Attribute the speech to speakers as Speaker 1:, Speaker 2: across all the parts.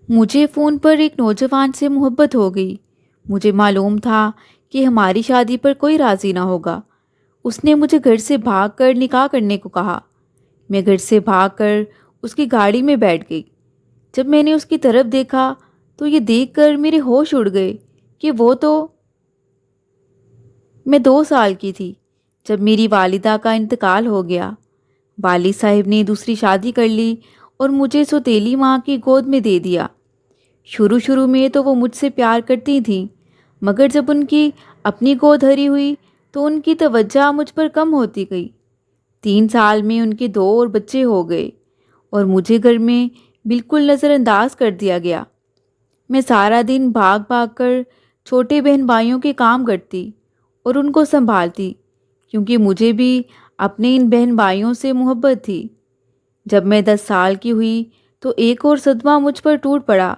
Speaker 1: مجھے فون پر ایک نوجوان سے محبت ہو گئی۔ مجھے معلوم تھا کہ ہماری شادی پر کوئی راضی نہ ہوگا۔ اس نے مجھے گھر سے بھاگ کر نکاح کرنے کو کہا۔ میں گھر سے بھاگ کر اس کی گاڑی میں بیٹھ گئی۔ جب میں نے اس کی طرف دیکھا تو یہ دیکھ کر میرے ہوش اڑ گئے کہ وہ تو میں 2 سال کی تھی جب میری والدہ کا انتقال ہو گیا۔ والد صاحب نے دوسری شادی کر لی اور مجھے سوتیلی ماں کی گود میں دے دیا۔ شروع میں تو وہ مجھ سے پیار کرتی تھیں، مگر جب ان کی اپنی گود بھری ہوئی تو ان کی توجہ مجھ پر کم ہوتی گئی۔ 3 سال میں ان کے 2 اور بچے ہو گئے اور مجھے گھر میں بالکل نظر انداز کر دیا گیا۔ میں سارا دن بھاگ بھاگ کر چھوٹے بہن بھائیوں کے کام کرتی اور ان کو سنبھالتی، کیونکہ مجھے بھی اپنے ان بہن بھائیوں سے محبت تھی۔ جب میں 10 سال کی ہوئی تو ایک اور صدمہ مجھ پر ٹوٹ پڑا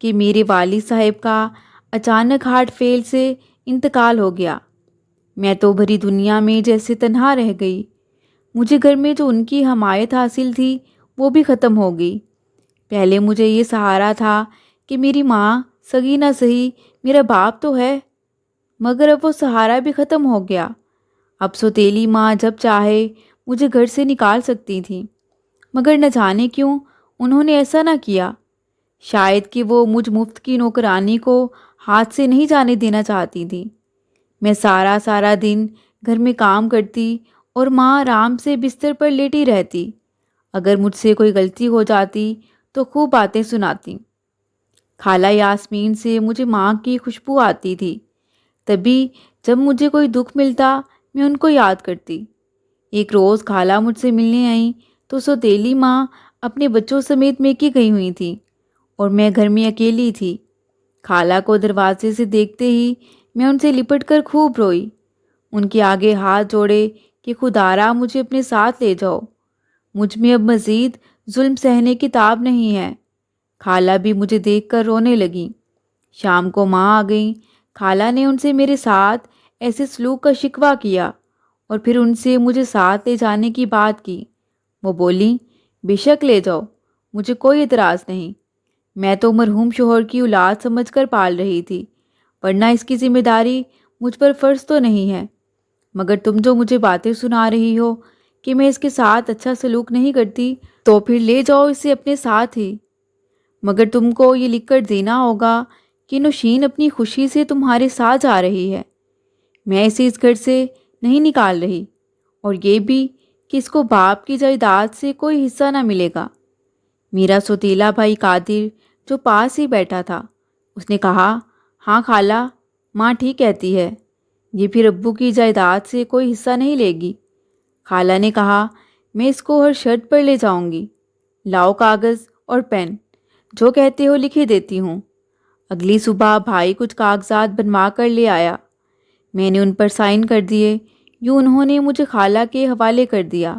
Speaker 1: کہ میرے والد صاحب کا اچانک ہارٹ فیل سے انتقال ہو گیا۔ میں تو بھری دنیا میں جیسے تنہا رہ گئی۔ مجھے گھر میں جو ان کی حمایت حاصل تھی وہ بھی ختم ہو گئی۔ پہلے مجھے یہ سہارا تھا کہ میری ماں سگی نہ سہی میرا باپ تو ہے، مگر اب وہ سہارا بھی ختم ہو گیا۔ اب سوتیلی ماں جب چاہے مجھے گھر سے نکال سکتی تھی، مگر نہ جانے کیوں انہوں نے ایسا نہ کیا۔ شاید کہ وہ مجھ مفت کی نوکرانی کو ہاتھ سے نہیں جانے دینا چاہتی تھی۔ میں سارا دن گھر میں کام کرتی اور ماں آرام سے بستر پر لیٹی رہتی۔ اگر مجھ سے کوئی غلطی ہو جاتی تو خوب باتیں سناتی۔ خالہ یاسمین سے مجھے ماں کی خوشبو آتی تھی۔ تبھی جب مجھے کوئی دکھ ملتا میں ان کو یاد کرتی۔ ایک روز خالہ مجھ سے ملنے آئیں تو سوتیلی ماں اپنے بچوں سمیت میکے گئی ہوئی تھی اور میں گھر میں اکیلی تھی۔ خالہ کو دروازے سے دیکھتے ہی میں ان سے لپٹ کر خوب روئی۔ ان کے آگے ہاتھ جوڑے کہ خدارا مجھے اپنے ساتھ لے جاؤ، مجھ میں اب مزید ظلم سہنے کی تاب نہیں ہے۔ خالہ بھی مجھے دیکھ کر رونے لگیں۔ شام کو ماں آ گئیں۔ خالہ نے ان سے میرے ساتھ ایسے سلوک کا شکوہ کیا اور پھر ان سے مجھے ساتھ لے جانے کی بات کی۔ وہ بولیں، بے شک لے جاؤ، مجھے کوئی اعتراض نہیں۔ میں تو مرحوم شوہر کی اولاد سمجھ کر پال رہی تھی، ورنہ اس کی ذمہ داری مجھ پر فرض تو نہیں ہے۔ مگر تم جو مجھے باتیں سنا رہی ہو کہ میں اس کے ساتھ اچھا سلوک نہیں کرتی، تو پھر لے جاؤ اسے اپنے ساتھ ہی۔ مگر تم کو یہ لکھ کر دینا ہوگا کہ نوشین اپنی خوشی سے تمہارے ساتھ جا رہی ہے۔ میں اسے اس گھر سے نہیں نکال رہی، اور یہ بھی کہ اس کو باپ کی جائیداد سے کوئی حصہ نہ ملے گا۔ میرا سوتیلا بھائی قادر جو پاس ہی بیٹھا تھا، اس نے کہا، ہاں خالہ، ماں ٹھیک کہتی ہے، یہ پھر ابو کی جائیداد سے کوئی حصہ نہیں لے گی۔ خالہ نے کہا، میں اس کو ہر شرط پر لے جاؤں گی۔ لاؤ کاغذ اور پین، جو کہتے ہو لکھ ہی دیتی ہوں۔ اگلی صبح بھائی کچھ کاغذات بنوا کر لے آیا۔ میں نے ان پر سائن کر دیے، یوں انہوں نے مجھے خالہ کے حوالے کر دیا۔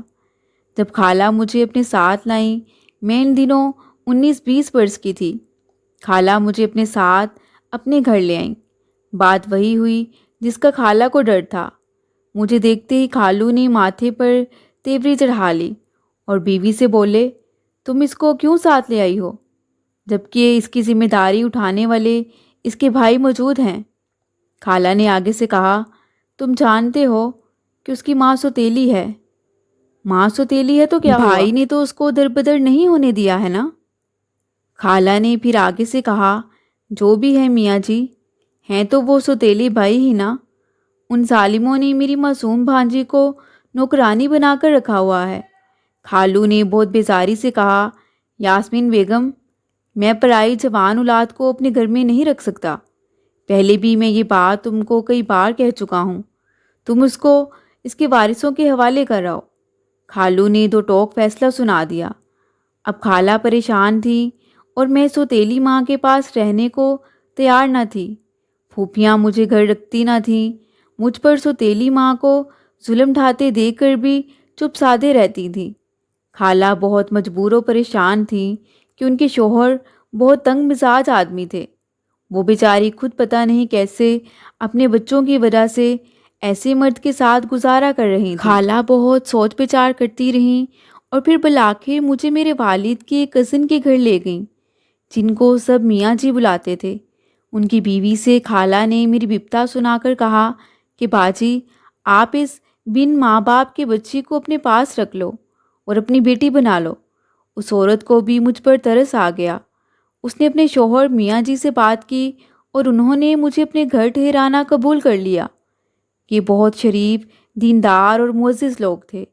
Speaker 1: جب خالہ مجھے اپنے ساتھ لائیں، میں ان دنوں 19-20 برس کی تھی۔ خالہ مجھے اپنے ساتھ اپنے گھر لے آئیں۔ بات وہی ہوئی جس کا خالہ کو ڈر تھا۔ مجھے دیکھتے ہی خالو نے ماتھے پر تیوری چڑھا لی اور بیوی سے بولے، تم اس کو کیوں ساتھ لے آئی ہو، جبکہ اس کی ذمہ داری اٹھانے والے اس کے بھائی موجود ہیں؟ خالہ نے آگے سے کہا، تم جانتے ہو کہ اس کی ماں سوتیلی ہے۔ ماں سوتیلی ہے تو کیا ہوا؟ بھائی نے تو اس کو در بدر نہیں ہونے دیا ہے نا؟ خالہ نے پھر آگے سے کہا، جو بھی ہے میاں جی، ہیں تو وہ سوتیلی بھائی ہی نا۔ ان ظالموں نے میری معصوم بھانجی کو نوکرانی بنا کر رکھا ہوا ہے۔ خالو نے بہت بیزاری سے کہا، یاسمین بیگم، میں پرائی جوان اولاد کو اپنے گھر میں نہیں رکھ سکتا۔ پہلے بھی میں یہ بات تم کو کئی بار کہہ چکا ہوں، تم اس کو اس کے وارثوں کے حوالے کر رہو۔ خالو نے دو ٹوک فیصلہ سنا دیا۔ اب خالہ پریشان تھی اور میں سوتیلی ماں کے پاس رہنے کو تیار نہ تھی۔ پھوپھیاں مجھے گھر رکھتی نہ تھیں۔ مجھ پر سوتیلی ماں کو ظلم ڈھاتے دیکھ کر بھی چپ سادھے رہتی تھیں۔ خالہ بہت مجبور و پریشان تھیں کہ ان کے شوہر بہت تنگ مزاج آدمی تھے۔ وہ بیچاری خود پتہ نہیں کیسے اپنے بچوں کی وجہ سے ایسے مرد کے ساتھ گزارا کر رہی تھیں۔ خالہ بہت سوچ بچار کرتی رہیں اور پھر بالآخر مجھے میرے والد کے کزن کے گھر لے گئیں، جن کو سب میاں جی بلاتے تھے۔ ان کی بیوی سے خالہ نے میری بپتا سنا کر کہا کہ باجی آپ اس بن ماں باپ کے بچی کو اپنے پاس رکھ لو اور اپنی بیٹی بنا لو۔ اس عورت کو بھی مجھ پر ترس آ گیا۔ اس نے اپنے شوہر میاں جی سے بات کی اور انہوں نے مجھے اپنے گھر ٹھہرانا قبول کر لیا۔ یہ بہت شریف، دیندار اور معزز لوگ تھے۔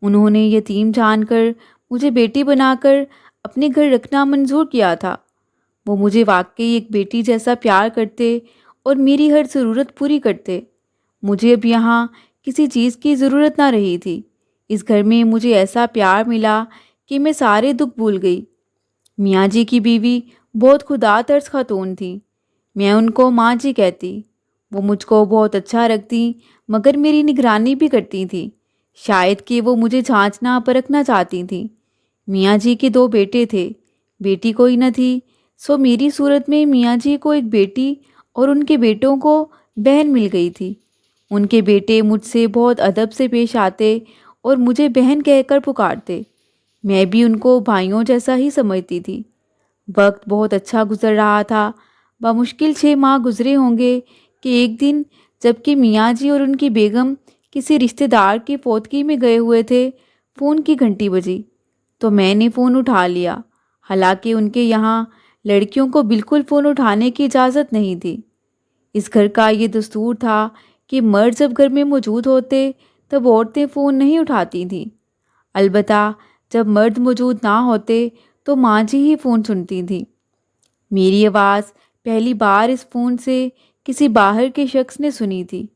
Speaker 1: انہوں نے یتیم جان کر مجھے بیٹی بنا کر اپنے گھر رکھنا منظور کیا تھا۔ وہ مجھے واقعی ایک بیٹی جیسا پیار کرتے اور میری ہر ضرورت پوری کرتے۔ مجھے اب یہاں کسی چیز کی ضرورت نہ رہی تھی۔ اس گھر میں مجھے ایسا پیار ملا کہ میں سارے دکھ بھول گئی۔ میاں جی کی بیوی بہت خدا ترس خاتون تھی۔ میں ان کو ماں جی کہتی۔ وہ مجھ کو بہت اچھا رکھتی مگر میری نگرانی بھی کرتی تھی۔ شاید کہ وہ مجھے جانچنا پرکھنا چاہتی تھیں۔ میاں جی کے 2 بیٹے تھے، بیٹی کوئی نہ تھی، سو میری صورت میں میاں جی کو ایک بیٹی اور ان کے بیٹوں کو بہن مل گئی تھی۔ ان کے بیٹے مجھ سے بہت ادب سے پیش آتے اور مجھے بہن کہہ کر پکارتے۔ میں بھی ان کو بھائیوں جیسا ہی سمجھتی تھی۔ وقت بہت اچھا گزر رہا تھا۔ بمشکل 6 ماہ گزرے ہوں گے کہ ایک دن جب کہ میاں جی اور ان کی بیگم کسی رشتہ دار کی فوتگی میں گئے ہوئے تھے، فون کی گھنٹی بجی تو میں نے فون اٹھا لیا، حالانکہ ان کے یہاں لڑکیوں کو بالکل فون اٹھانے کی اجازت نہیں تھی۔ اس گھر کا یہ دستور تھا کہ مرد جب گھر میں موجود ہوتے تب عورتیں فون نہیں اٹھاتی تھیں۔ البتہ جب مرد موجود نہ ہوتے تو ماں جی ہی فون سنتی تھیں۔ میری آواز پہلی بار اس فون سے کسی باہر کے شخص نے سنی تھی۔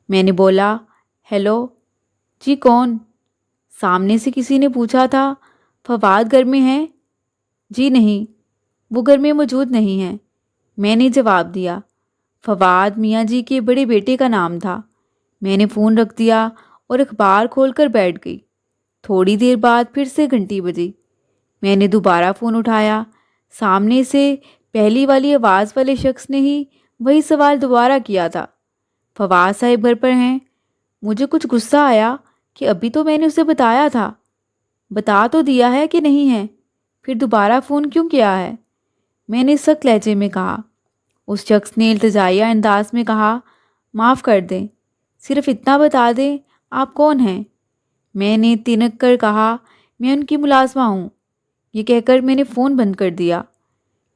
Speaker 1: میں نے بولا، ہیلو، جی کون؟ سامنے سے کسی نے پوچھا تھا۔ فواد گھر میں ہیں؟ جی نہیں، وہ گھر میں موجود نہیں ہیں، میں نے جواب دیا۔ فواد میاں جی کے بڑے بیٹے کا نام تھا۔ میں نے فون رکھ دیا اور اخبار کھول کر بیٹھ گئی۔ تھوڑی دیر بعد پھر سے گھنٹی بجی۔ میں نے دوبارہ فون اٹھایا۔ سامنے سے پہلی والی آواز والے شخص نے ہی وہی سوال دوبارہ کیا تھا، فواد صاحب گھر پر ہیں؟ مجھے کچھ غصہ آیا کہ ابھی تو میں نے اسے بتایا تھا، بتا تو دیا ہے کہ نہیں ہے، پھر دوبارہ فون کیوں کیا ہے؟ میں نے سخت لہجے میں کہا۔ اس شخص نے التجائیہ انداز میں کہا، معاف کر دیں، صرف اتنا بتا دیں آپ کون ہیں؟ میں نے تنک کر کہا، میں ان کی ملازمہ ہوں۔ یہ کہہ کر میں نے فون بند کر دیا۔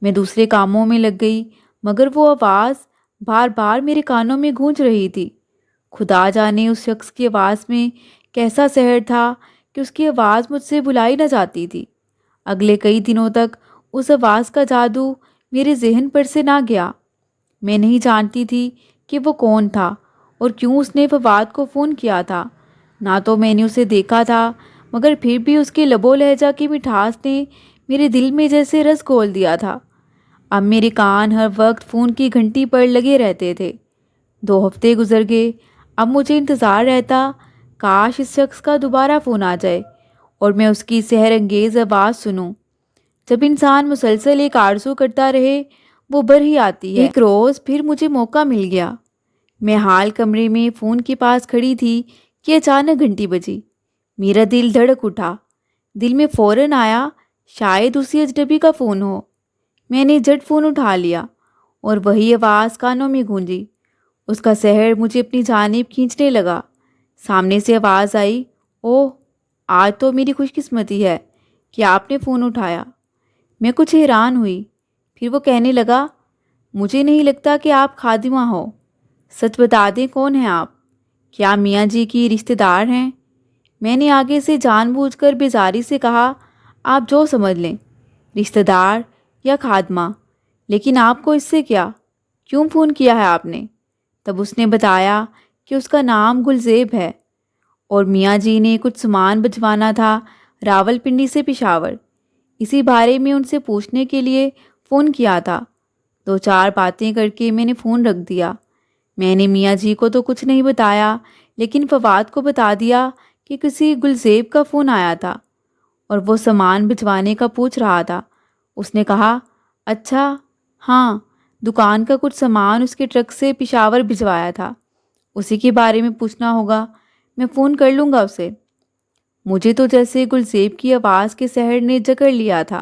Speaker 1: میں دوسرے کاموں میں لگ گئی مگر وہ آواز بار بار میرے کانوں میں گونج رہی تھی۔ خدا جانے اس شخص کی آواز میں کیسا سحر تھا کہ اس کی آواز مجھ سے بلائی نہ جاتی تھی۔ اگلے کئی دنوں تک اس آواز کا جادو میرے ذہن پر سے نہ گیا۔ میں نہیں جانتی تھی کہ وہ کون تھا اور کیوں اس نے فواد کو فون کیا تھا۔ نہ تو میں نے اسے دیکھا تھا مگر پھر بھی اس کے لب و لہجہ کی مٹھاس نے میرے دل میں جیسے رس گھول دیا تھا۔ اب میرے کان ہر وقت فون کی گھنٹی پر لگے رہتے تھے۔ 2 ہفتے گزر گئے۔ اب مجھے انتظار رہتا کاش اس شخص کا دوبارہ فون آ جائے اور میں اس کی سحر انگیز آواز سنوں۔ جب انسان مسلسل ایک آرزو کرتا رہے وہ بر ہی آتی ہے۔ ایک روز پھر مجھے موقع مل گیا۔ میں حال کمرے میں فون کے پاس کھڑی تھی کہ اچانک گھنٹی بجی۔ میرا دل دھڑک اٹھا۔ دل میں فوراً آیا شاید اسی اجنبی کا فون ہو۔ میں نے جھٹ فون اٹھا لیا اور وہی آواز کانوں میں گونجی۔ اس کا سحر مجھے اپنی جانب کھینچنے لگا۔ سامنے سے آواز آئی، اوہ، آج تو میری خوش قسمتی ہے کہ آپ نے فون اٹھایا۔ میں کچھ حیران ہوئی۔ پھر وہ کہنے لگا، مجھے نہیں لگتا کہ آپ خادمہ ہو۔ سچ بتا دیں کون ہیں آپ؟ کیا میاں جی کی رشتہ دار ہیں؟ میں نے آگے سے جان بوجھ کر بیزاری سے کہا، آپ جو سمجھ لیں، رشتہ دار یا خادمہ، لیکن آپ کو اس سے کیا؟ کیوں فون کیا ہے آپ نے؟ تب اس نے بتایا کہ اس کا نام گلزیب ہے اور میاں جی نے کچھ سامان بھجوانا تھا راول پنڈی سے پشاور، اسی بارے میں ان سے پوچھنے کے لیے فون کیا تھا۔ 2-4 باتیں کر کے میں نے فون رکھ دیا۔ میں نے میاں جی کو تو کچھ نہیں بتایا لیکن فواد کو بتا دیا کہ کسی گلزیب کا فون آیا تھا اور وہ سامان بھجوانے کا پوچھ رہا تھا۔ اس نے کہا، اچھا، ہاں، دکان کا کچھ سامان اس کے ٹرک سے پشاور بھجوایا تھا، اسی کے بارے میں پوچھنا ہوگا، میں فون کر لوں گا اسے۔ مجھے تو جیسے گلزیب کی آواز کے سحر نے جکڑ لیا تھا۔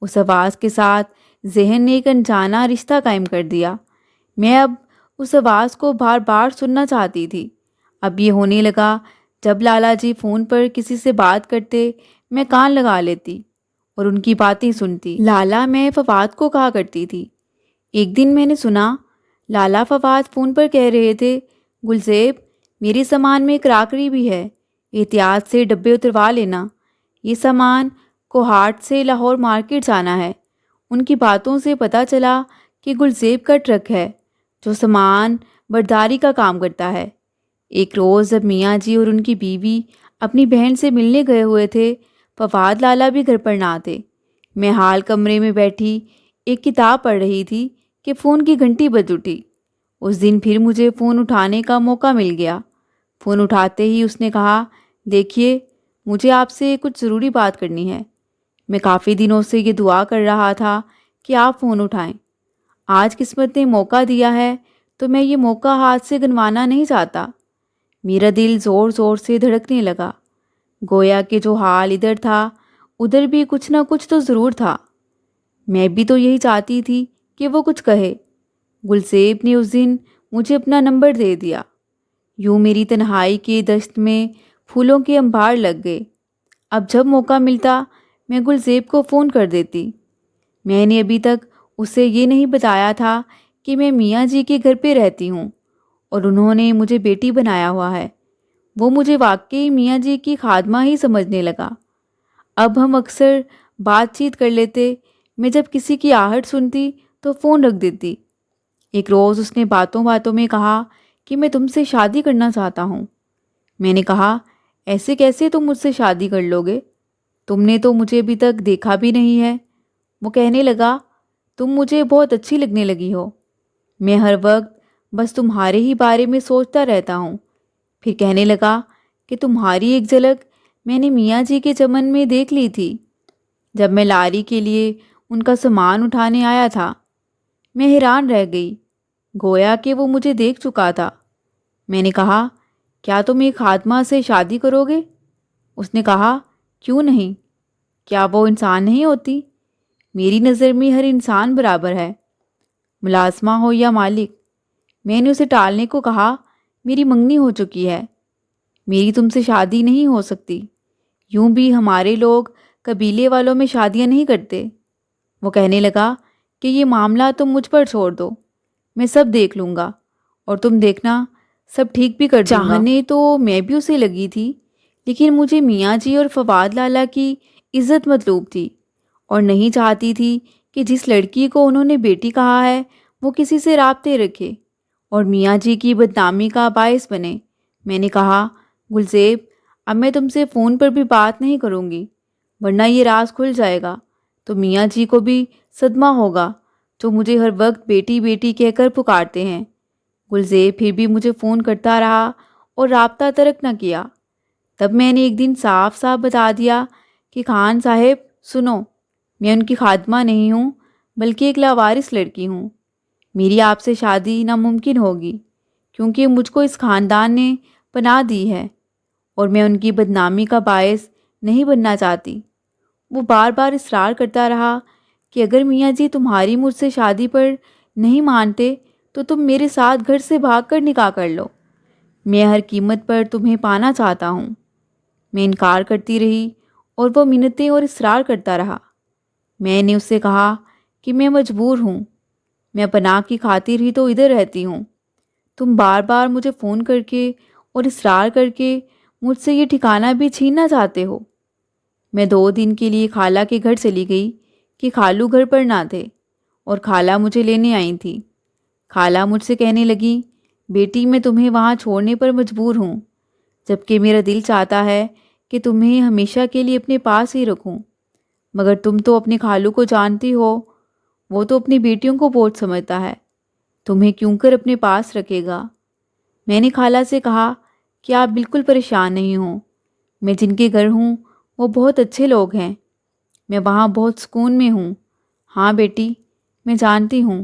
Speaker 1: اس آواز کے ساتھ ذہن نے ایک انجانا رشتہ قائم کر دیا۔ میں اب اس آواز کو بار بار سننا چاہتی تھی۔ اب یہ ہونے لگا جب لالا جی فون پر کسی سے بات کرتے میں کان لگا لیتی اور ان کی باتیں سنتی۔ لالا میں فواد کو کہا کرتی تھی۔ ایک دن میں نے سنا لالا فواد فون پر کہہ رہے تھے، گلزیب میرے سامان میں کراکری بھی ہے، احتیاط سے ڈبے اتروا لینا، یہ سامان کوہاٹ سے لاہور مارکیٹ جانا ہے۔ ان کی باتوں سے پتہ چلا کہ گلزیب کا ٹرک ہے جو سامان برداری کا کام کرتا ہے۔ ایک روز جب میاں جی اور ان کی بیوی اپنی بہن سے ملنے گئے ہوئے تھے، فواد لالا بھی گھر پر نہ تھے۔ میں حال کمرے میں بیٹھی ایک کتاب پڑھ رہی تھی کہ فون کی گھنٹی بج اٹھی۔ اس دن پھر مجھے فون اٹھانے کا موقع مل گیا۔ فون اٹھاتے ہی اس نے کہا، دیکھیے مجھے آپ سے کچھ ضروری بات کرنی ہے۔ میں کافی دنوں سے یہ دعا کر رہا تھا کہ آپ فون اٹھائیں۔ آج قسمت نے موقع دیا ہے تو میں یہ موقع ہاتھ سے گنوانا نہیں چاہتا۔ میرا دل زور زور سے دھڑکنے لگا، گویا کہ جو حال ادھر تھا ادھر بھی کچھ نہ کچھ تو ضرور تھا۔ میں بھی تو یہی چاہتی تھی کہ وہ کچھ کہے۔ گلزیب نے اس دن مجھے اپنا نمبر دے دیا۔ یوں میری تنہائی کے دشت میں پھولوں کے انبار لگ گئے۔ اب جب موقع ملتا میں گلزیب کو فون کر دیتی۔ میں نے ابھی تک اسے یہ نہیں بتایا تھا کہ میں میاں جی کے گھر پہ رہتی ہوں اور انہوں نے مجھے بیٹی بنایا ہوا ہے۔ وہ مجھے واقعی میاں جی کی خادمہ ہی سمجھنے لگا۔ اب ہم اکثر بات چیت کر لیتے۔ میں جب کسی کی آہٹ سنتی تو فون رکھ دیتی۔ ایک روز اس نے باتوں باتوں میں کہا کہ میں تم سے شادی کرنا چاہتا ہوں۔ میں نے کہا، ایسے کیسے تم مجھ سے شادی کر لو گے؟ تم نے تو مجھے ابھی تک دیکھا بھی نہیں ہے۔ وہ کہنے لگا، تم مجھے بہت اچھی لگنے لگی ہو۔ میں ہر وقت بس تمہارے ہی بارے میں سوچتا رہتا ہوں۔ پھر کہنے لگا کہ تمہاری ایک جھلک میں نے میاں جی کے چمن میں دیکھ لی تھی جب میں لاری کے لیے ان کا سامان اٹھانے آیا تھا۔ میں حیران رہ گئی، گویا کہ وہ مجھے دیکھ چکا تھا۔ میں نے کہا، کیا تم ایک خادمہ سے شادی کرو گے؟ اس نے کہا، کیوں نہیں؟ کیا وہ انسان نہیں ہوتی؟ میری نظر میں ہر انسان برابر ہے، ملازمہ ہو یا مالک۔ میں نے اسے ٹالنے کو کہا، میری منگنی ہو چکی ہے، میری تم سے شادی نہیں ہو سکتی۔ یوں بھی ہمارے لوگ قبیلے والوں میں شادیاں نہیں کرتے۔ وہ کہنے لگا کہ یہ معاملہ تم مجھ پر چھوڑ دو، میں سب دیکھ لوں گا اور تم دیکھنا سب ٹھیک بھی کر دوں گا۔ چاہنے تو میں بھی اسے لگی تھی، لیکن مجھے میاں جی اور فواد لالا کی عزت مطلوب تھی اور نہیں چاہتی تھی کہ جس لڑکی کو انہوں نے بیٹی کہا ہے وہ کسی سے رابطے رکھے اور میاں جی کی بدنامی کا باعث بنے۔ میں نے کہا، گلزیب اب میں تم سے فون پر بھی بات نہیں کروں گی، ورنہ یہ راز کھل جائے گا تو میاں جی کو بھی صدمہ ہوگا جو مجھے ہر وقت بیٹی بیٹی کہہ کر پکارتے ہیں۔ گلزیب پھر بھی مجھے فون کرتا رہا اور رابطہ ترک نہ کیا۔ تب میں نے ایک دن صاف صاف بتا دیا کہ خان صاحب سنو، میں ان کی خادمہ نہیں ہوں بلکہ ایک لاوارث لڑکی ہوں۔ میری آپ سے شادی ناممکن ہوگی کیونکہ مجھ کو اس خاندان نے پناہ دی ہے اور میں ان کی بدنامی کا باعث نہیں بننا چاہتی۔ وہ بار بار اصرار کرتا رہا کہ اگر میاں جی تمہاری مجھ سے شادی پر نہیں مانتے تو تم میرے ساتھ گھر سے بھاگ کر نکاح کر لو، میں ہر قیمت پر تمہیں پانا چاہتا ہوں۔ میں انکار کرتی رہی اور وہ منتیں اور اصرار کرتا رہا۔ میں نے اس سے کہا کہ میں مجبور ہوں، میں پناہ کی خاطر ہی تو ادھر رہتی ہوں۔ تم بار بار مجھے فون کر کے اور اصرار کر کے مجھ سے یہ ٹھکانہ بھی چھیننا چاہتے ہو۔ میں 2 دن کے لیے خالہ کے گھر چلی گئی کہ خالو گھر پر نہ تھے اور خالہ مجھے لینے آئی تھی۔ خالہ مجھ سے کہنے لگی، بیٹی میں تمہیں وہاں چھوڑنے پر مجبور ہوں، جبکہ میرا دل چاہتا ہے کہ تمہیں ہمیشہ کے لیے اپنے پاس ہی رکھوں، مگر تم تو اپنے خالو کو جانتی ہو، وہ تو اپنی بیٹیوں کو بوجھ سمجھتا ہے، تمہیں کیوں کر اپنے پاس رکھے گا۔ میں نے خالہ سے کہا کہ آپ بالکل پریشان نہیں ہوں، میں جن کے گھر ہوں وہ بہت اچھے لوگ ہیں، میں وہاں بہت سکون میں ہوں۔ ہاں بیٹی، میں جانتی ہوں،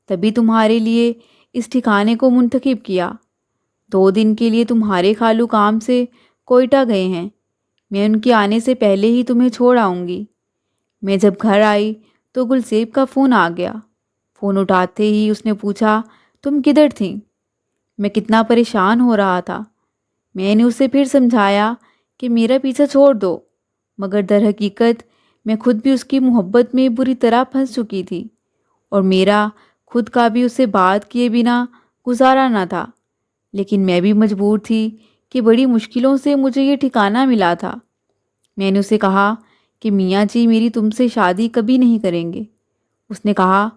Speaker 1: تبھی تمہارے لیے اس ٹھکانے کو منتخب کیا۔ 2 دن کے لیے تمہارے خالو کام سے کوئٹہ گئے ہیں، میں ان کے آنے سے پہلے ہی تمہیں چھوڑ آؤں گی۔ میں جب گھر آئی تو گلزیب کا فون آ گیا۔ فون اٹھاتے ہی اس نے پوچھا، تم کدھر تھیں؟ میں کتنا پریشان ہو رہا تھا۔ میں نے اسے پھر سمجھایا کہ میرا پیچھا چھوڑ دو، مگر در حقیقت میں خود بھی اس کی محبت میں بری طرح پھنس چکی تھی، اور میرا خود کا بھی اسے بات کیے بنا گزارا نہ تھا۔ لیکن میں بھی مجبور تھی کہ بڑی مشکلوں سے مجھے یہ ٹھکانہ ملا تھا۔ میں نے اسے کہا کہ میاں جی میری تم سے شادی کبھی نہیں کریں گے۔ اس نے کہا،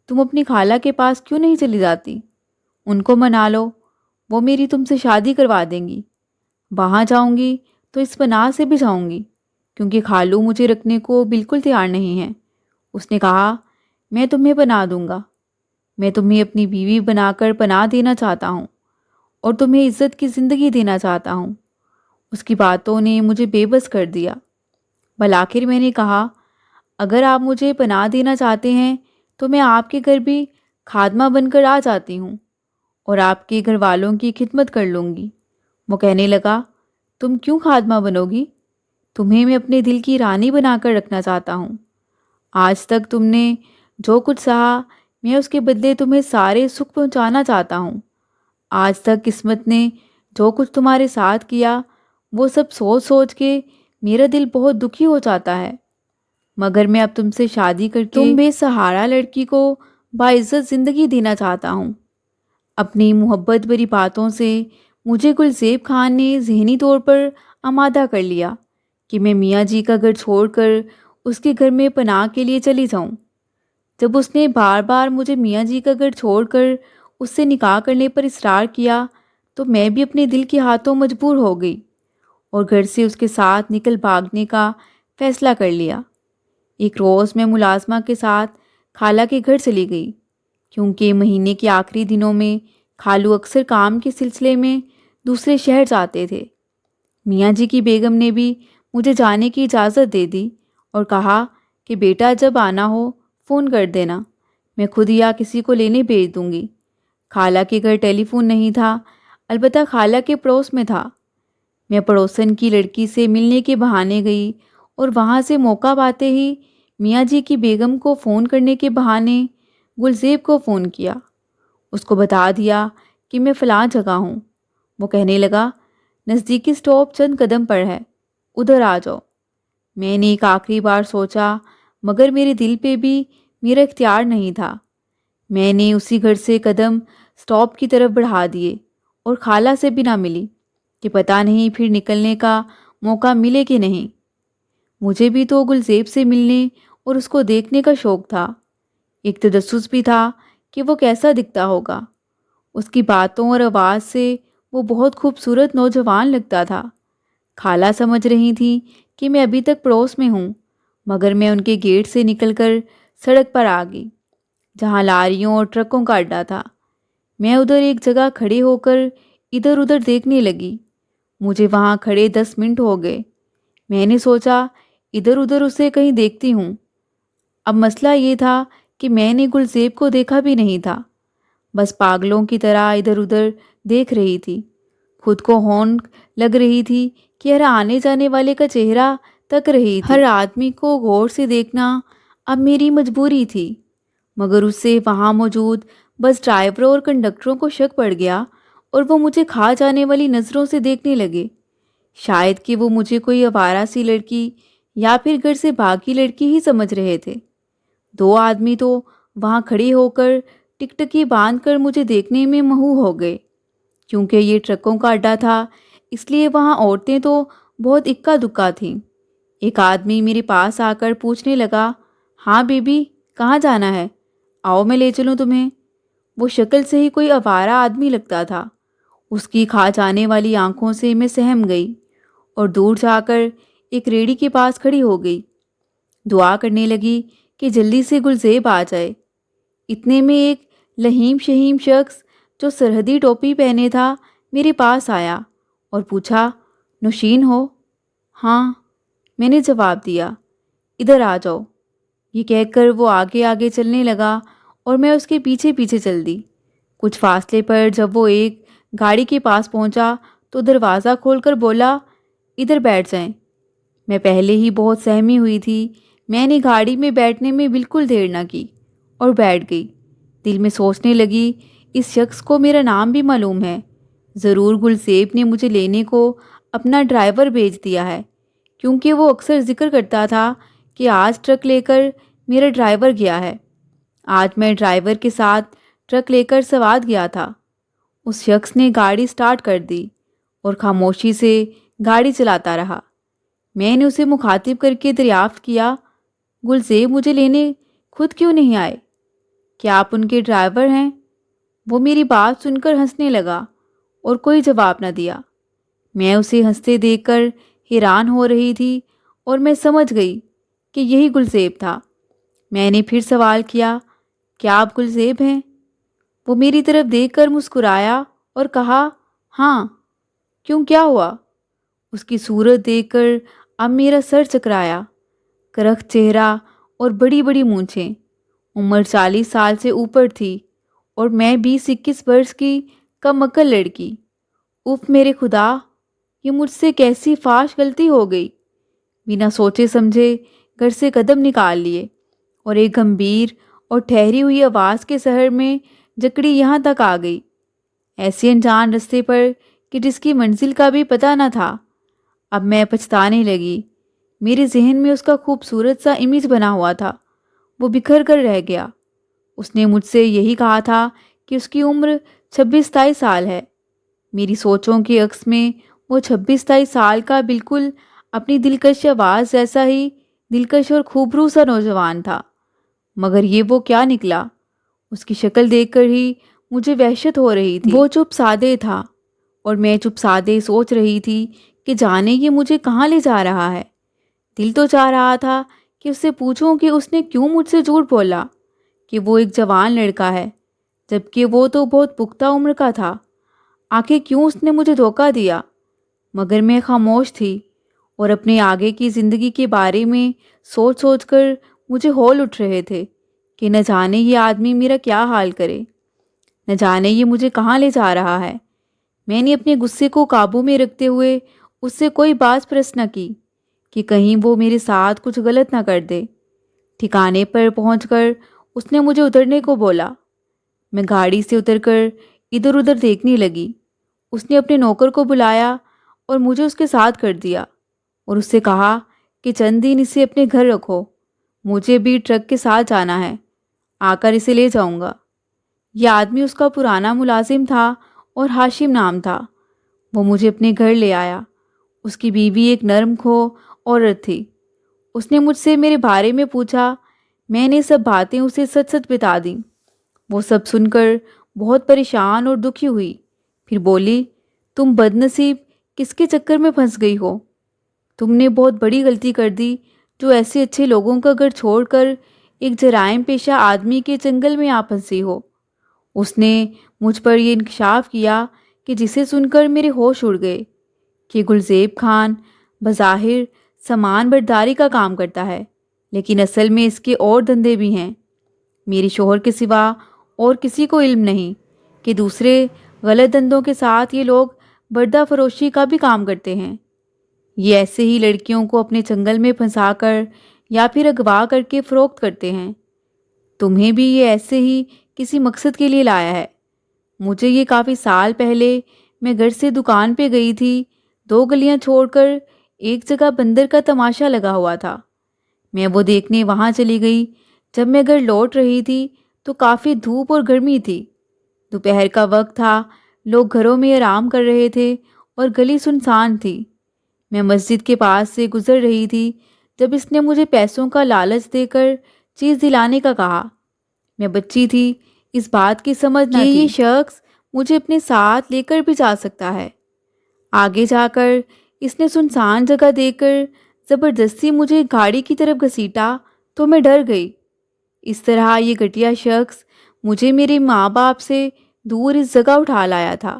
Speaker 1: تم اپنی خالہ کے پاس کیوں نہیں چلی جاتی؟ ان کو منا لو، وہ میری تم سے شادی کروا دیں گی۔ وہاں جاؤں گی تو اس پناہ سے بھی جاؤں گی، کیونکہ خالو مجھے رکھنے کو بالکل تیار نہیں ہیں۔ اس نے کہا، میں تمہیں پناہ دوں گا۔ میں تمہیں اپنی بیوی بنا کر پناہ دینا چاہتا ہوں، اور تمہیں عزت کی زندگی دینا چاہتا ہوں۔ اس کی باتوں نے مجھے بے بس کر دیا۔ بالآخر میں نے کہا، اگر آپ مجھے پناہ دینا چاہتے ہیں تو میں آپ کے گھر بھی خادمہ بن کر آ جاتی ہوں، اور آپ کے گھر والوں کی خدمت کر لوں گی۔ وہ کہنے لگا، تم کیوں خادمہ بنو گی؟ تمہیں میں اپنے دل کی رانی بنا کر رکھنا چاہتا ہوں۔ آج تک تم نے جو کچھ سہا، میں اس کے بدلے تمہیں سارے سکھ پہنچانا چاہتا ہوں۔ آج تک قسمت نے جو کچھ تمہارے ساتھ کیا، وہ سب سوچ سوچ کے میرا دل بہت دکھی ہو جاتا ہے، مگر میں اب تم سے شادی کر کے تم بے سہارا لڑکی کو باعزت زندگی دینا چاہتا ہوں۔ اپنی محبت بھری باتوں سے مجھے گلزیب خان نے ذہنی طور پر آمادہ کر لیا کہ میں میاں جی کا گھر چھوڑ کر اس کے گھر میں پناہ کے لیے چلی جاؤں۔ جب اس نے بار بار مجھے میاں جی کا گھر چھوڑ کر اس سے نکاح کرنے پر اصرار کیا تو میں بھی اپنے دل کے ہاتھوں مجبور ہو گئی، اور گھر سے اس کے ساتھ نکل بھاگنے کا فیصلہ کر لیا۔ ایک روز میں ملازمہ کے ساتھ خالہ کے گھر چلی گئی، کیونکہ مہینے کے آخری دنوں میں خالو اکثر کام کے سلسلے میں دوسرے شہر جاتے تھے۔ میاں جی کی بیگم نے بھی مجھے جانے کی اجازت دے دی اور کہا کہ بیٹا جب آنا ہو فون کر دینا، میں خود یا کسی کو لینے بھیج دوں گی۔ خالہ کے گھر ٹیلی فون نہیں تھا، البتہ خالہ کے پڑوس میں تھا۔ میں پڑوسن کی لڑکی سے ملنے کے بہانے گئی، اور وہاں سے موقع پاتے ہی میاں جی کی بیگم کو فون کرنے کے بہانے گلزیب کو فون کیا۔ اس کو بتا دیا کہ میں فلاں جگہ ہوں۔ وہ کہنے لگا، نزدیکی سٹاپ چند قدم پر ہے، ادھر آ جاؤ۔ میں نے ایک آخری بار سوچا، مگر میرے دل پہ بھی میرا اختیار نہیں تھا۔ میں نے اسی گھر سے قدم سٹاپ کی طرف بڑھا دیے، اور خالہ سے بھی نہ ملی کہ پتہ نہیں پھر نکلنے کا موقع ملے کہ نہیں۔ مجھے بھی تو گلزیب سے ملنے اور اس کو دیکھنے کا شوق تھا۔ ایک تجسس بھی تھا کہ وہ کیسا دکھتا ہوگا۔ اس کی باتوں اور آواز سے وہ بہت خوبصورت نوجوان لگتا تھا۔ خالہ سمجھ رہی تھی کہ میں ابھی تک پڑوس میں ہوں، مگر میں ان کے گیٹ سے نکل کر سڑک پر آ گئی، جہاں لاریوں اور ٹرکوں کا اڈا تھا۔ میں ادھر ایک جگہ کھڑے ہو کر ادھر ادھر دیکھنے لگی۔ مجھے وہاں کھڑے 10 منٹ ہو گئے۔ میں نے سوچا ادھر ادھر اسے کہیں دیکھتی ہوں۔ اب مسئلہ یہ تھا کہ میں نے گلزیب کو دیکھا بھی نہیں تھا، بس پاگلوں کی طرح ادھر ادھر دیکھ رہی تھی۔ خود کو ہونک لگ رہی تھی کہ ہر آنے جانے والے کا چہرہ تک رہی تھی۔ ہر آدمی کو غور سے دیکھنا اب میری مجبوری تھی، مگر اس سے وہاں موجود بس ڈرائیوروں اور کنڈکٹروں کو شک پڑ گیا، اور وہ مجھے کھا جانے والی نظروں سے دیکھنے لگے۔ شاید کہ وہ مجھے کوئی آوارہ سی لڑکی یا پھر گھر سے بھاگی لڑکی ہی سمجھ رہے تھے۔ 2 آدمی تو وہاں کھڑے ہو کر ٹکٹکی باندھ کر مجھے دیکھنے میں مہو ہو گئے۔ کیونکہ یہ ٹرکوں کا اڈا تھا، اس لیے وہاں عورتیں تو بہت اکا دکا تھیں۔ ایک آدمی میرے پاس آ کر پوچھنے لگا، ہاں بیبی کہاں جانا ہے؟ آؤ میں لے چلوں تمہیں۔ وہ شکل سے ہی کوئی آوارہ آدمی لگتا تھا۔ اس کی کھا جانے والی آنکھوں سے میں سہم گئی، اور دور جا کر ایک ریڑھی کے پاس کھڑی ہو گئی۔ دعا کرنے لگی کہ جلدی سے گلزیب آ جائے۔ اتنے میں ایک لہیم شہیم شخص جو سرحدی ٹوپی پہنے تھا میرے پاس آیا اور پوچھا، نوشین ہو؟ ہاں، میں نے جواب دیا۔ ادھر آ جاؤ۔ یہ کہہ کر وہ آگے آگے چلنے لگا، اور میں اس کے پیچھے پیچھے چل دی۔ کچھ فاصلے پر جب وہ ایک گاڑی کے پاس پہنچا تو دروازہ کھول کر بولا، ادھر بیٹھ جائیں۔ میں پہلے ہی بہت سہمی ہوئی تھی میں نے گاڑی میں بیٹھنے میں بالکل دیر نہ کی اور بیٹھ گئی۔ دل میں سوچنے لگی، اس شخص کو میرا نام بھی معلوم ہے، ضرور گلزیب نے مجھے لینے کو اپنا ڈرائیور بھیج دیا ہے، کیونکہ وہ اکثر ذکر کرتا تھا کہ آج ٹرک لے کر میرا ڈرائیور گیا ہے۔ آج میں ڈرائیور کے ساتھ ٹرک لے کر سوات گیا تھا۔ اس شخص نے گاڑی سٹارٹ کر دی اور خاموشی سے گاڑی چلاتا رہا۔ میں نے اسے مخاطب کر کے دریافت کیا، گلزیب مجھے لینے خود کیوں نہیں آئے؟ کیا آپ ان کے ڈرائیور ہیں؟ وہ میری بات سن کر ہنسنے لگا اور کوئی جواب نہ دیا۔ میں اسے ہنستے دیکھ کر حیران ہو رہی تھی اور میں سمجھ گئی کہ یہی گلزیب تھا۔ میں نے پھر سوال کیا، کیا آپ گلزیب ہیں؟ وہ میری طرف دیکھ کر مسکرایا اور کہا، ہاں، کیوں کیا ہوا؟ اس کی صورت دیکھ کر اب میرا سر چکرایا۔ کرخت چہرہ اور بڑی بڑی مونچھیں، عمر 40 سال سے اوپر تھی اور میں 20-21 برس کی کم عقل لڑکی۔ اف میرے خدا، یہ مجھ سے کیسی فاش غلطی ہو گئی۔ بنا سوچے سمجھے گھر سے قدم نکال لیے اور ایک گمبھیر اور ٹھہری ہوئی آواز کے سحر میں جکڑی یہاں تک آ گئی، ایسے انجان رستے پر کہ جس کی منزل کا بھی پتہ نہ تھا۔ اب میں پچھتانے لگی۔ میرے ذہن میں اس کا خوبصورت سا امیج بنا ہوا تھا، وہ بکھر کر رہ گیا۔ اس نے مجھ سے یہی کہا تھا کہ اس کی عمر 26-27 سال ہے۔ میری سوچوں کے عکس میں وہ 26-27 سال کا بالکل اپنی دلکش آواز جیسا ہی دلکش اور خوبرو سا نوجوان تھا، مگر یہ وہ کیا نکلا؟ اس کی شکل دیکھ کر ہی مجھے وحشت ہو رہی تھی۔ وہ چپ سادے تھا اور میں چپ سادے سوچ رہی تھی کہ جانے یہ مجھے کہاں لے جا رہا ہے۔ دل تو چاہ رہا تھا کہ اس سے پوچھوں کہ اس نے کیوں مجھ سے جھوٹ بولا کہ وہ ایک جوان لڑکا ہے، جبکہ وہ تو بہت پختہ عمر کا تھا۔ آخر کیوں اس نے مجھے دھوکہ دیا؟ مگر میں خاموش تھی اور اپنے آگے کی زندگی کے بارے میں سوچ سوچ کر مجھے ہول اٹھ رہے تھے کہ نہ جانے یہ آدمی میرا کیا حال کرے، نہ جانے یہ مجھے کہاں لے جا رہا ہے۔ میں نے اپنے غصے کو قابو میں رکھتے ہوئے اس سے کوئی باز پرس نہ کی کہ کہیں وہ میرے ساتھ کچھ غلط نہ کر دے۔ ٹھکانے پر پہنچ کر اس نے مجھے اترنے کو بولا۔ میں گاڑی سے اتر کر ادھر ادھر دیکھنے لگی۔ اس نے اپنے نوکر کو بلایا اور مجھے اس کے ساتھ کر دیا اور اس سے کہا کہ چند دن اسے اپنے گھر رکھو، مجھے بھی ٹرک کے ساتھ جانا ہے، آ کر اسے لے جاؤں گا۔ یہ آدمی اس کا پرانا ملازم تھا اور ہاشم نام تھا۔ وہ مجھے اپنے گھر لے آیا۔ اس کی بیوی ایک نرم کھو عورت تھی۔ اس نے مجھ سے میرے بارے میں پوچھا۔ میں نے سب باتیں اسے سچ سچ بتا دیں۔ وہ سب سن کر بہت پریشان اور دکھی ہوئی، پھر بولی، تم بد نصیب، کس کے چکر میں پھنس گئی ہو؟ تم نے بہت بڑی غلطی کر دی جو ایسے اچھے لوگوں کا گھر چھوڑ کر ایک جرائم پیشہ آدمی کے چنگل میں آ پھنسی ہو۔ اس نے مجھ پر یہ انکشاف کیا کہ جسے سن کر میرے ہوش اڑ گئے کہ گلزیب خان بظاہر سامان برداری کا کام کرتا ہے، لیکن اصل میں اس کے اور دندے بھی ہیں۔ میرے شوہر کے سوا اور کسی کو علم نہیں کہ دوسرے غلط دندوں کے ساتھ یہ لوگ بردہ فروشی کا بھی کام کرتے ہیں۔ یہ ایسے ہی لڑکیوں کو اپنے چنگل میں پھنسا کر یا پھر اغوا کر کے فروخت کرتے ہیں۔ تمہیں بھی یہ ایسے ہی کسی مقصد کے لیے لایا ہے۔ مجھے یہ کافی سال پہلے میں گھر سے دکان پہ گئی تھی، 2 گلیاں چھوڑ کر ایک جگہ بندر کا تماشا لگا ہوا تھا۔ میں وہ دیکھنے وہاں چلی گئی۔ جب میں گھر لوٹ رہی تھی تو کافی دھوپ اور گرمی تھی۔ دوپہر کا وقت تھا، لوگ گھروں میں آرام کر رہے تھے اور گلی سنسان تھی۔ میں مسجد کے پاس سے گزر رہی تھی جب اس نے مجھے پیسوں کا لالچ دے کر چیز دلانے کا کہا۔ میں بچی تھی، اس بات کی سمجھ نہ تھی کہ یہ شخص مجھے اپنے ساتھ لے کر بھی جا سکتا ہے۔ آگے جا کر اس نے سنسان جگہ دیکھ کر زبردستی مجھے گاڑی کی طرف گھسیٹا تو میں ڈر گئی۔ اس طرح یہ گھٹیا شخص مجھے میرے ماں باپ سے دور اس جگہ اٹھا لایا تھا۔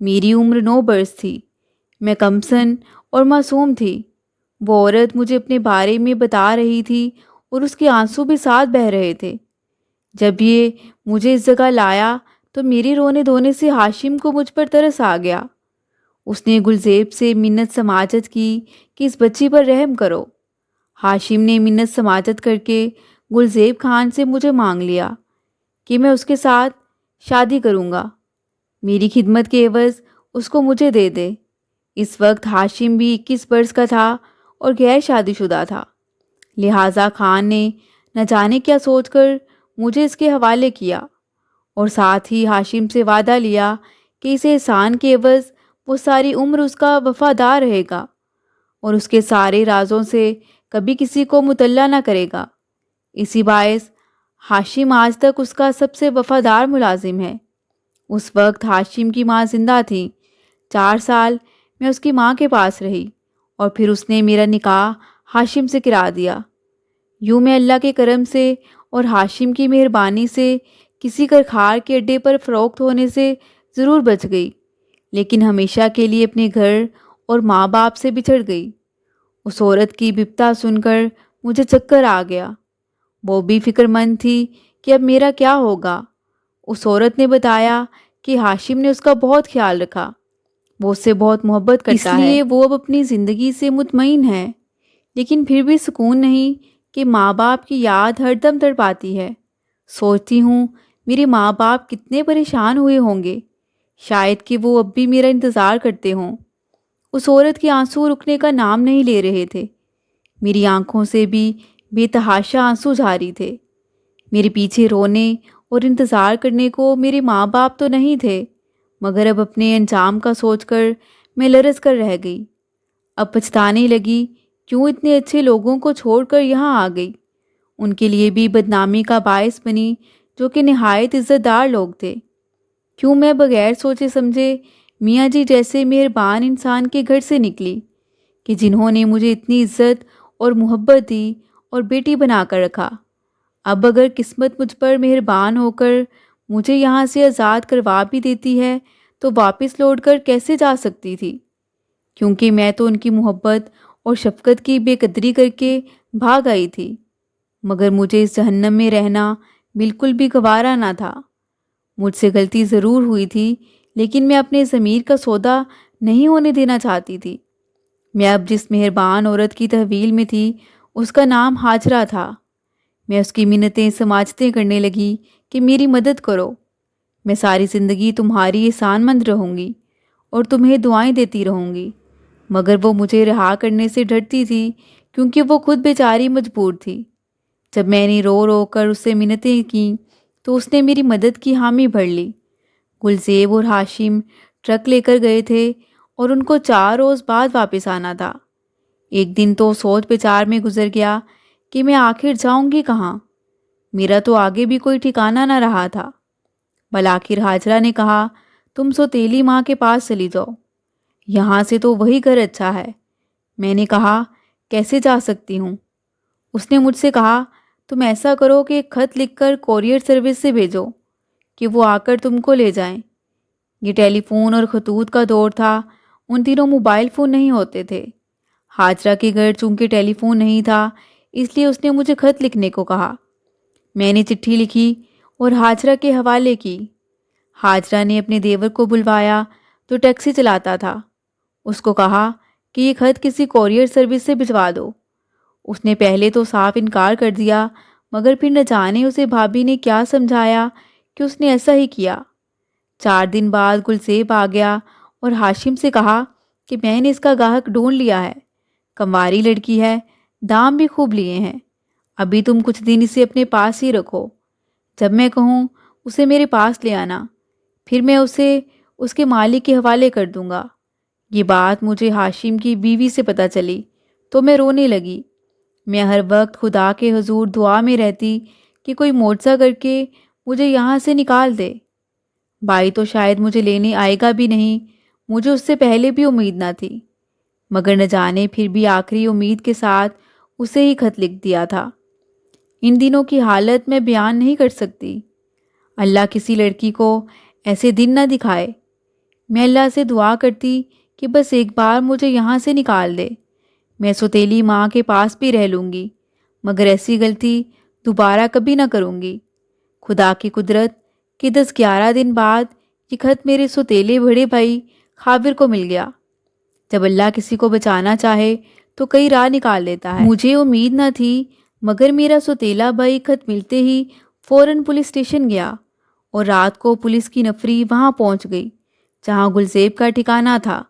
Speaker 1: میری عمر 9 برس تھی۔ میں کمسن اور معصوم تھی۔ وہ عورت مجھے اپنے بارے میں بتا رہی تھی اور اس کے آنسو بھی ساتھ بہہ رہے تھے۔ جب یہ مجھے اس جگہ لایا تو میرے رونے دھونے سے ہاشم کو مجھ پر ترس آ گیا۔ اس نے گلزیب سے منت سماجت کی کہ اس بچی پر رحم کرو۔ ہاشم نے منت سماجت کر کے گلزیب خان سے مجھے مانگ لیا کہ میں اس کے ساتھ شادی کروں گا، میری خدمت کے عوض اس کو مجھے دے دے۔ اس وقت ہاشم بھی 21 برس کا تھا اور غیر شادی شدہ تھا، لہٰذا خان نے نہ جانے کیا سوچ کر مجھے اس کے حوالے کیا، اور ساتھ ہی ہاشم سے وعدہ لیا کہ اس احسان کے عوض وہ ساری عمر اس کا وفادار رہے گا اور اس کے سارے رازوں سے کبھی کسی کو مطلع نہ کرے گا۔ اسی باعث ہاشم آج تک اس کا سب سے وفادار ملازم ہے۔ اس وقت ہاشم کی ماں زندہ تھی۔ 4 سال میں اس کی ماں کے پاس رہی اور پھر اس نے میرا نکاح ہاشم سے کرا دیا۔ یوں میں اللہ کے کرم سے اور ہاشم کی مہربانی سے کسی کرکھار کے اڈے پر فروخت ہونے سے ضرور بچ گئی، لیکن ہمیشہ کے لیے اپنے گھر اور ماں باپ سے بچھڑ گئی۔ اس عورت کی بپتا سن کر مجھے چکر آ گیا۔ وہ بھی فکر مند تھی کہ اب میرا کیا ہوگا۔ اس عورت نے بتایا کہ ہاشم نے اس کا بہت خیال رکھا، وہ اس سے بہت محبت کرتا ہے، اس لیے وہ اب اپنی زندگی سے مطمئن ہے، لیکن پھر بھی سکون نہیں کہ ماں باپ کی یاد ہر دم تڑپاتی ہے۔ سوچتی ہوں میرے ماں باپ کتنے پریشان ہوئے ہوں گے، شاید کہ وہ اب بھی میرا انتظار کرتے ہوں۔ اس عورت کے آنسو رکنے کا نام نہیں لے رہے تھے، میری آنکھوں سے بھی بے تحاشا آنسو جاری تھے۔ میرے پیچھے رونے اور انتظار کرنے کو میرے ماں باپ تو نہیں تھے، مگر اب اپنے انجام کا سوچ کر میں لرز کر رہ گئی۔ اب پچھتانے لگی کیوں اتنے اچھے لوگوں کو چھوڑ کر یہاں آ گئی، ان کے لیے بھی بدنامی کا باعث بنی جو کہ نہایت عزت دار لوگ تھے۔ کیوں میں بغیر سوچے سمجھے میاں جی جیسے مہربان انسان کے گھر سے نکلی کہ جنہوں نے مجھے اتنی عزت اور محبت دی اور بیٹی بنا کر رکھا۔ اب اگر قسمت مجھ پر مہربان ہو کر مجھے یہاں سے آزاد کروا بھی دیتی ہے تو واپس لوٹ کر کیسے جا سکتی تھی، کیونکہ میں تو ان کی محبت اور شفقت کی بے قدری کر کے بھاگ آئی تھی۔ مگر مجھے اس جہنم میں رہنا بالکل بھی گوارا نہ تھا۔ مجھ سے غلطی ضرور ہوئی تھی، لیکن میں اپنے ضمیر کا سودا نہیں ہونے دینا چاہتی تھی۔ میں اب جس مہربان عورت کی تحویل میں تھی اس کا نام ہاجرہ تھا۔ میں اس کی منتیں سماجتیں کرنے لگی کہ میری مدد کرو، میں ساری زندگی تمہاری احسان مند رہوں گی اور تمہیں دعائیں دیتی رہوں گی۔ مگر وہ مجھے رہا کرنے سے ڈرتی تھی کیونکہ وہ خود بیچاری مجبور تھی۔ جب میں نے رو رو کر اس سے منتیں کیں تو اس نے میری مدد کی حامی بھر لی۔ گلزیب اور ہاشم ٹرک لے کر گئے تھے اور ان کو 4 روز بعد واپس آنا تھا۔ ایک دن تو سوچ بچار میں گزر گیا کہ میں آخر جاؤں گی کہاں، میرا تو آگے بھی کوئی ٹھکانہ نہ رہا تھا۔ بالآخر ہاجرہ نے کہا تم سوتیلی ماں کے پاس چلی جاؤ، یہاں سے تو وہی گھر اچھا ہے۔ میں نے کہا کیسے جا سکتی ہوں؟ اس نے مجھ سے کہا تم ایسا کرو کہ ایک خط لکھ کر کورئر سروس سے بھیجو کہ وہ آ کر تم کو لے جائیں۔ یہ ٹیلی فون اور خطوط کا دور تھا، ان دنوں موبائل فون نہیں ہوتے تھے۔ ہاجرہ کے گھر چونکہ ٹیلی فون نہیں تھا اس لیے اس نے مجھے خط لکھنے کو کہا۔ میں نے چٹھی لکھی اور ہاجرہ کے حوالے کی۔ ہاجرہ نے اپنے دیور کو بلوایا تو ٹیکسی چلاتا تھا، اس کو کہا کہ یہ خط کسی کورئر سروس سے بھجوا دو۔ اس نے پہلے تو صاف انکار کر دیا، مگر پھر نہ جانے اسے بھابھی نے کیا سمجھایا کہ اس نے ایسا ہی کیا۔ 4 دن بعد گلزیب آ گیا اور ہاشم سے کہا کہ میں نے اس کا گاہک ڈھونڈ لیا ہے، کنواری لڑکی ہے، دام بھی خوب لیے ہیں، ابھی تم کچھ دن اسے اپنے پاس ہی رکھو، جب میں کہوں اسے میرے پاس لے آنا، پھر میں اسے اس کے مالک کے حوالے کر دوں گا۔ یہ بات مجھے ہاشم کی بیوی سے پتہ چلی تو میں رونے لگی۔ میں ہر وقت خدا کے حضور دعا میں رہتی کہ کوئی معجزہ کر کے مجھے یہاں سے نکال دے۔ بھائی تو شاید مجھے لینے آئے گا بھی نہیں، مجھے اس سے پہلے بھی امید نہ تھی، مگر نہ جانے پھر بھی آخری امید کے ساتھ اسے ہی خط لکھ دیا تھا۔ ان دنوں کی حالت میں بیان نہیں کر سکتی۔ اللہ کسی لڑکی کو ایسے دن نہ دکھائے۔ میں اللہ سے دعا کرتی کہ بس ایک بار مجھے یہاں سے نکال دے، میں سوتیلی ماں کے پاس بھی رہ لوں گی، مگر ایسی غلطی دوبارہ کبھی نہ کروں گی۔ خدا کی قدرت کہ 10-11 دن بعد یہ خط میرے سوتیلے بڑے بھائی خاور کو مل گیا۔ جب اللہ کسی کو بچانا چاہے تو کئی راہ نکال لیتا ہے۔ مجھے امید نہ تھی، مگر میرا سوتیلا بھائی خط ملتے ہی فوراً پولیس اسٹیشن گیا اور رات کو پولیس کی نفری وہاں پہنچ گئی جہاں گلزیب کا ٹھکانہ تھا۔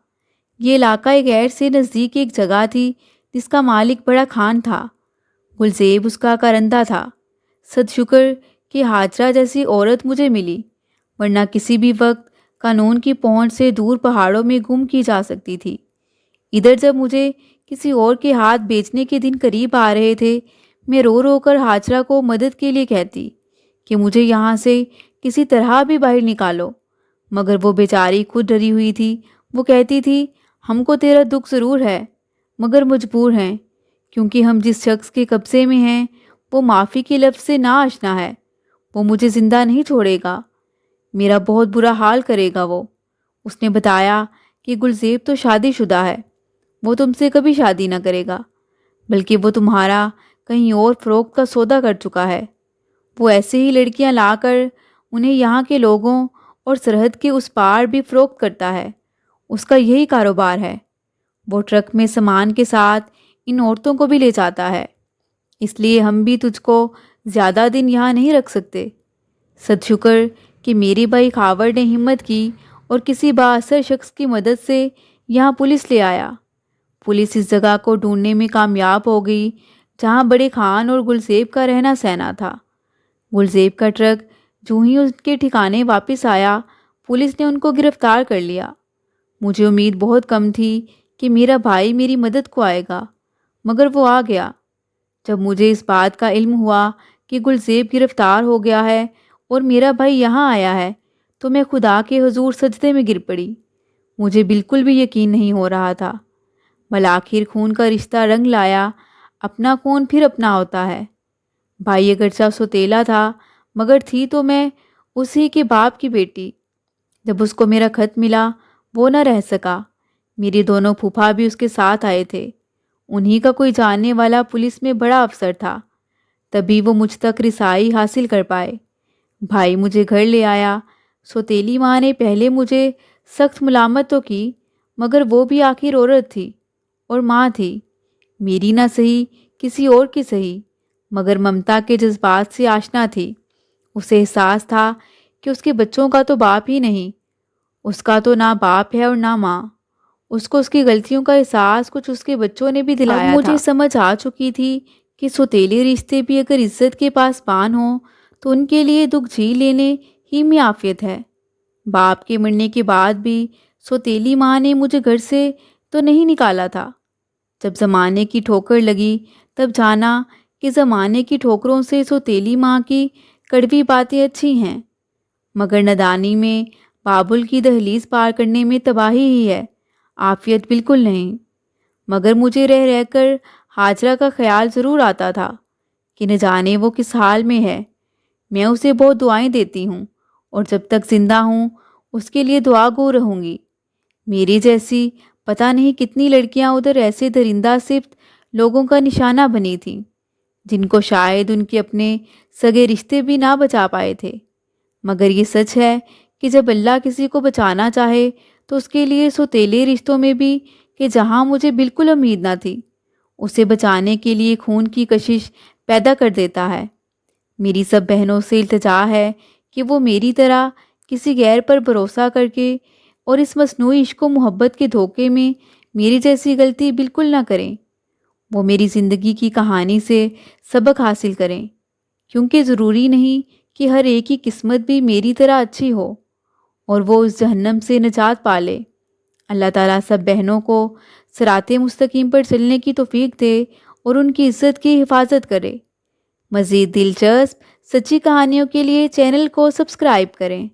Speaker 1: یہ علاقہ ایک غیر سے نزدیک ایک جگہ تھی جس کا مالک بڑا خان تھا۔ گلزیب اس کا کارندہ تھا۔ صد شکر کہ ہاجرہ جیسی عورت مجھے ملی، ورنہ کسی بھی وقت قانون کی پہنچ سے دور پہاڑوں میں گم کی جا سکتی تھی۔ ادھر جب مجھے کسی اور کے ہاتھ بیچنے کے دن قریب آ رہے تھے، میں رو رو کر ہاجرہ کو مدد کے لیے کہتی کہ مجھے یہاں سے کسی طرح بھی باہر نکالو، مگر وہ بیچاری خود ڈری ہوئی تھی۔ وہ کہتی تھی، ہم کو تیرا دکھ ضرور ہے، مگر مجبور ہیں، کیونکہ ہم جس شخص کے قبضے میں ہیں وہ معافی کے لفظ سے نا آشنا ہے۔ وہ مجھے زندہ نہیں چھوڑے گا، میرا بہت برا حال کرے گا وہ۔ اس نے بتایا کہ گلزیب تو شادی شدہ ہے، وہ تم سے کبھی شادی نہ کرے گا، بلکہ وہ تمہارا کہیں اور فروخت کا سودا کر چکا ہے۔ وہ ایسے ہی لڑکیاں لا کر انہیں یہاں کے لوگوں اور سرحد کے اس پار بھی فروخت کرتا ہے۔ اس کا یہی کاروبار ہے۔ وہ ٹرک میں سامان کے ساتھ ان عورتوں کو بھی لے جاتا ہے، اس لیے ہم بھی تجھ کو زیادہ دن یہاں نہیں رکھ سکتے۔ صد شکر کہ میرے بھائی خاور نے ہمت کی اور کسی بااثر شخص کی مدد سے یہاں پولیس لے آیا۔ پولیس اس جگہ کو ڈھونڈنے میں کامیاب ہو گئی جہاں بڑے خان اور گلزیب کا رہنا سہنا تھا۔ گلزیب کا ٹرک جو ہی ان کے ٹھکانے واپس آیا، پولیس نے ان کو گرفتار کر لیا۔ مجھے امید بہت کم تھی کہ میرا بھائی میری مدد کو آئے گا، مگر وہ آ گیا۔ جب مجھے اس بات کا علم ہوا کہ گلزیب گرفتار ہو گیا ہے اور میرا بھائی یہاں آیا ہے، تو میں خدا کے حضور سجدے میں گر پڑی۔ مجھے بالکل بھی یقین نہیں ہو رہا تھا۔ بالآخر خون کا رشتہ رنگ لایا، اپنا خون پھر اپنا ہوتا ہے۔ بھائی اگرچہ سوتیلا تھا، مگر تھی تو میں اسی کے باپ کی بیٹی۔ جب اس کو میرا خط ملا، وہ نہ رہ سکا۔ میرے دونوں پھوپھا بھی اس کے ساتھ آئے تھے۔ انہی کا کوئی جاننے والا پولیس میں بڑا افسر تھا، تبھی وہ مجھ تک رسائی حاصل کر پائے۔ بھائی مجھے گھر لے آیا۔ سوتیلی ماں نے پہلے مجھے سخت ملامت تو کی، مگر وہ بھی آخر عورت تھی اور ماں تھی، میری نہ سہی کسی اور کی سہی، مگر ممتا کے جذبات سے آشنا تھی۔ اسے احساس تھا کہ اس کے بچوں کا تو باپ ہی نہیں، اس کا تو نہ باپ ہے اور نہ ماں۔ اس کو اس کی غلطیوں کا احساس کچھ اس کے بچوں نے بھی دلایا تھا۔ اب مجھے سمجھ آ چکی تھی کہ سوتیلے رشتے بھی اگر عزت کے پاسبان ہوں تو ان کے لیے دکھ جھیل لینے ہی میں عافیت ہے۔ باپ کے مرنے کے بعد بھی سوتیلی ماں نے مجھے گھر سے تو نہیں نکالا تھا۔ جب زمانے کی ٹھوکر لگی تب جانا کہ زمانے کی ٹھوکروں سے سوتیلی ماں کی کڑوی باتیں اچھی ہیں، مگر ندانی میں بابل کی دہلیز پار کرنے میں تباہی ہی ہے، عافیت بالکل نہیں۔ مگر مجھے رہ رہ کر ہاجرہ کا خیال ضرور آتا تھا کہ نہ جانے وہ کس حال میں ہے۔ میں اسے بہت دعائیں دیتی ہوں اور جب تک زندہ ہوں اس کے لیے دعا گو رہوں گی۔ میری جیسی پتہ نہیں کتنی لڑکیاں ادھر ایسے درندہ صفت لوگوں کا نشانہ بنی تھیں جن کو شاید ان کے اپنے سگے رشتے بھی نہ بچا پائے تھے، مگر یہ سچ ہے کہ جب اللہ کسی کو بچانا چاہے تو اس کے لیے سوتیلے رشتوں میں بھی، کہ جہاں مجھے بالکل امید نہ تھی، اسے بچانے کے لیے خون کی کشش پیدا کر دیتا ہے۔ میری سب بہنوں سے التجا ہے کہ وہ میری طرح کسی غیر پر بھروسہ کر کے اور اس مصنوعی عشق و محبت کے دھوکے میں میری جیسی غلطی بالکل نہ کریں۔ وہ میری زندگی کی کہانی سے سبق حاصل کریں، کیونکہ ضروری نہیں کہ ہر ایک کی قسمت بھی میری طرح اچھی ہو اور وہ اس جہنم سے نجات پالے۔ اللہ تعالیٰ سب بہنوں کو صراط مستقیم پر چلنے کی توفیق دے اور ان کی عزت کی حفاظت کرے۔ مزید دلچسپ سچی کہانیوں کے لیے چینل کو سبسکرائب کریں۔